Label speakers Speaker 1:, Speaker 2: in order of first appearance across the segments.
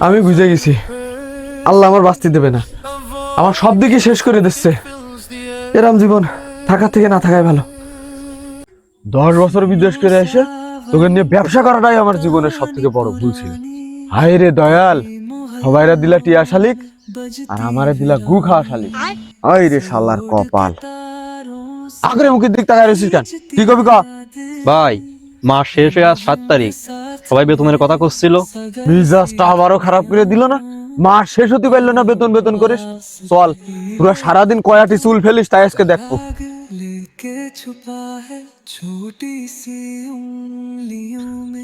Speaker 1: আমি বুঝে গেছি, আল্লাহ আমার বাঁচতে দেবে না, আমার সব দিকে শেষ করে দিচ্ছে। এরম জীবন থাকার থেকে না থাকাই ভালো। 10 বছর বিদেশ করে এসে তোকে নিয়ে ব্যবসা করাটাই আমার জীবনের সব থেকে বড় ভুল ছিল। হায় রে দয়াল, সবাইরা দিলা টিয়া শালিক আর আমারে দিলা গু খাওয়া শালিক। হায় রে শালার কপাল। আগরে মুখের দিক তাকায় রয়েছিস কেন? কি কবি ক?
Speaker 2: ভাই, মাস শেষ হয়ে আজ 7 তারিখ, সবাই বেতনের কথা করছিল।
Speaker 1: মিজাজটা আবারও খারাপ করে দিল না। মাস শেষ হতে পারলো না, বেতন বেতন করিস। চল, পুরো সারাদিন কয়াটি চুল ফেলিস, তাই আজকে দেখবো।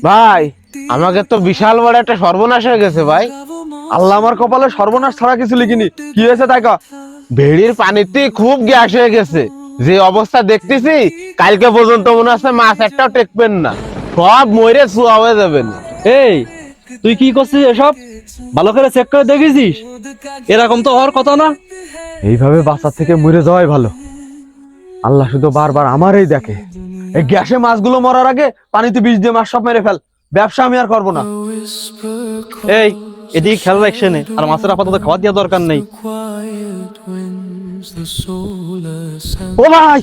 Speaker 1: ভাই, আমাকে তো বিশাল বড় একটা সর্বনাশ হয়ে গেছে ভাই। আল্লাহ আমার কপালে সর্বনাশ ছাড়া কিছু লিখিনি। কি হয়েছে তাই ক?
Speaker 3: ভেড়ির পানিতে খুব গ্যাস হয়ে গেছে, যে অবস্থা দেখতেছি কালকে পর্যন্ত মনে হচ্ছে মাছ একটাও টেকবেন না, সব মরে চুয়া হয়ে যাবেন।
Speaker 2: এই, তুই কি করছিস এসব? ভালো করে চেক করে দেখেছিস? এরকম তো হওয়ার কথা না।
Speaker 1: এইভাবে বাচ্চা থেকে মরে যাওয়াই ভালো। আল্লাহ শুধু বারবার আমারই দেখে। এই গ্যাসে মাছগুলো মরার আগে পানিতে বিষ দিয়ে মাছ সব মেরে ফেল। ব্যবসা আমি আর করবো না।
Speaker 2: এই, এদিকে খেয়াল রাখছে নে, আর মাছের আপাতত খাওয়া দেওয়া দরকার নেই।
Speaker 1: ও ভাই,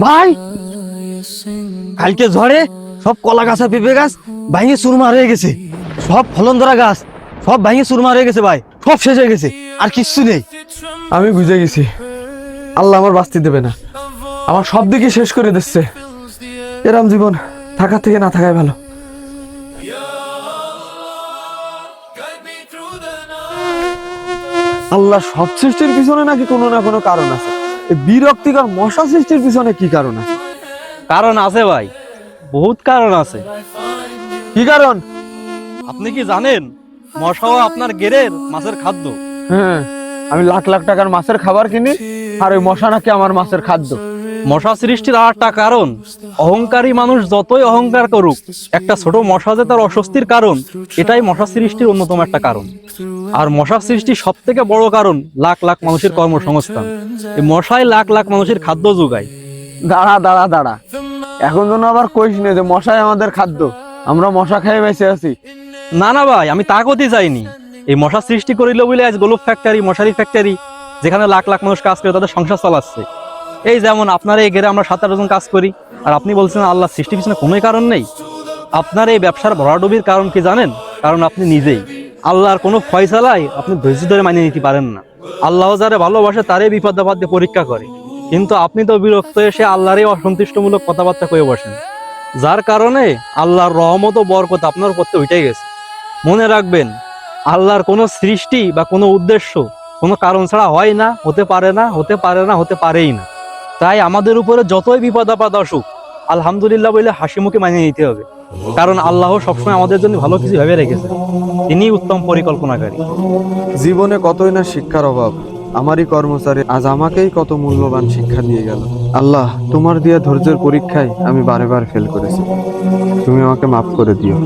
Speaker 1: ভাই, কালকে ঝড়ে সব কলা গাছ আর পেঁপে গাছ ভাঙে চুরমার হয়ে গেছে। সব ফলন ধরা গাছ সব ভাঙে চুরমার হয়ে গেছে ভাই, সব শেষ হয়ে গেছে, আর কিচ্ছু নেই। আমি বুঝে গেছি, আল্লাহ আমার বাঁচতে দেবে না, আমার সব দিকে শেষ করে দিচ্ছে। এরম জীবন থাকার থেকে না থাকাই ভালো। আল্লাহ সব সৃষ্টির পিছনে নাকি কোনো না কোনো কারণ আছে। এই বিরক্তিকর মশা সৃষ্টির পিছনে কি কারণ আছে?
Speaker 2: কারণ আছে ভাই, বহুত কারণ আছে।
Speaker 1: কি কারণ?
Speaker 2: আপনি কি জানেন মশাও আপনার গেরের মাছের খাদ্য?
Speaker 1: হ্যাঁ, আমি লাখ লাখ টাকার মাছের খাবার কিনি, আর ওই মশা নাকি আমার মাছের খাদ্য।
Speaker 2: মশা সৃষ্টির আর একটা কারণ, অহংকারী মানুষ যতই অহংকার করুক, একটা ছোট মশা যে তার অস্বস্তির কারণ, এটাই মশা সৃষ্টির অন্যতম একটা কারণ। আর মশা সৃষ্টির সব থেকে বড় কারণ লাখ লাখ মানুষের কর্মসংস্থান। এই মশাই লাখ লাখ মানুষের খাদ্য যোগায়।
Speaker 1: দাঁড়া দাঁড়া দাঁড়া, এখন যেন আবার কইস না যে মশাই আমাদের খাদ্য, আমরা মশা খেয়ে বেঁচে আছি।
Speaker 2: না না ভাই, আমি তা করতে চাইনি। এই মশা সৃষ্টি করিল বলে আজ গোলপ ফ্যাক্টরি, মশারি ফ্যাক্টরি, যেখানে লাখ লাখ মানুষ কাজ করে তাদের সংসার চালাচ্ছে। এই যেমন আপনার এই ঘেরে আমরা 7-8 জন কাজ করি, আর আপনি বলছেন আল্লাহ সৃষ্টির পিছনে কোনো কারণ নেই। আপনার এই ব্যবসার ভরাডুবির কারণ কি জানেন? কারণ আপনি নিজেই আল্লাহর কোনো ফয়সালাই আপনি ধৈর্য ধরে মানিয়ে নিতে পারেন না। আল্লাহ যারে ভালোবাসে তারই বিপদ আপদ দিয়ে পরীক্ষা করে, কিন্তু আপনি তো বিরক্ত এসে আল্লাহরই অসন্তুষ্টমূলক কথাবার্তা কয়ে বসেন, যার কারণে আল্লাহর রহমত ও বরকত আপনার উপর উঠে গেছে। মনে রাখবেন, আল্লাহর কোনো সৃষ্টি বা কোনো উদ্দেশ্য কোনো কারণ ছাড়া হয় না, হতে পারে না, হতে পারে না, হতে পারেই না। তাই আমাদের উপরে যতই বিপদ আপদ আসুক, আলহামদুলিল্লাহ বলে হাসি মুখে মানিয়ে নিতে হবে, কারণ আল্লাহ সবসময় আমাদের জন্য ভালো কিছু ভেবে রেখেছে। তিনি উত্তম পরিকল্পনাকারী।
Speaker 1: জীবনে কতই না শিক্ষার অভাব, আমারই কর্মচারী আজ আমাকেই কত মূল্যবান শিক্ষা দিয়ে গেল। আল্লাহ, তোমার দিয়া ধৈর্যের পরীক্ষায় আমি বারে বার ফেল করেছি, তুমি আমাকে মাফ করে দিও।